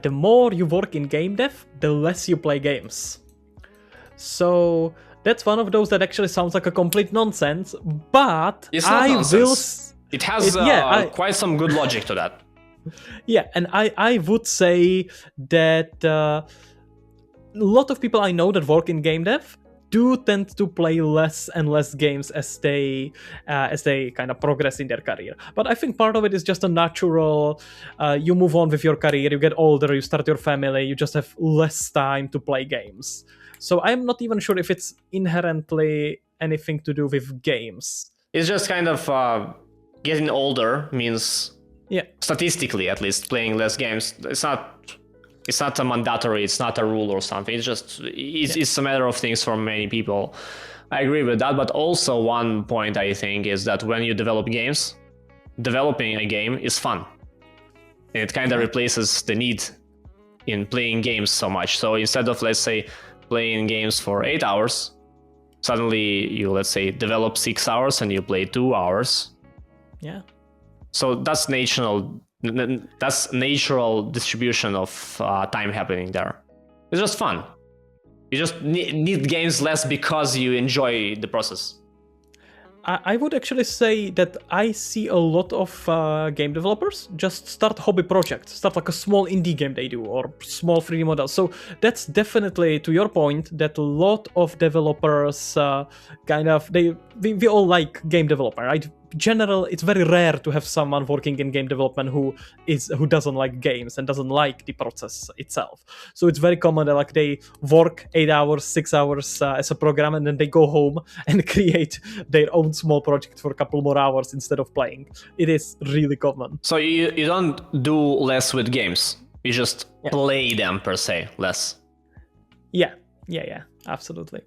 The more you work in game dev, the less you play games. So that's one of those that actually sounds like a complete nonsense, but It's not nonsense. It has quite some good logic to that. Yeah, and I would say that a lot of people I know that work in game dev do tend to play less and less games as they kind of progress in their career. But I think part of it is just a natural, you move on with your career, you get older, you start your family, you just have less time to play games. So I'm not even sure if it's inherently anything to do with games. It's just kind of getting older means, Yeah, statistically at least, playing less games. It's not a mandatory, it's not a rule or something. It's a matter of things for many people. I agree with that, but also one point I think is that when you develop games, developing a game is fun. And it kind of replaces the need in playing games so much. So instead of, let's say, playing games for 8 hours, suddenly you, let's say, develop 6 hours and you play 2 hours. Yeah. So that's natural distribution of time happening there. It's just fun. You just need games less because you enjoy the process. I would actually say that I see a lot of game developers just start hobby projects, start like a small indie game they do, or small 3D models. So that's definitely, to your point, that a lot of developers we all like game developer, right? General, it's very rare to have someone working in game development who doesn't like games and doesn't like the process itself. So it's very common that like they work 8 hours, 6 hours as a programmer, and then they go home and create their own small project for a couple more hours instead of playing. It is really common. So you don't do less with games. You just play them per se less. Yeah, absolutely.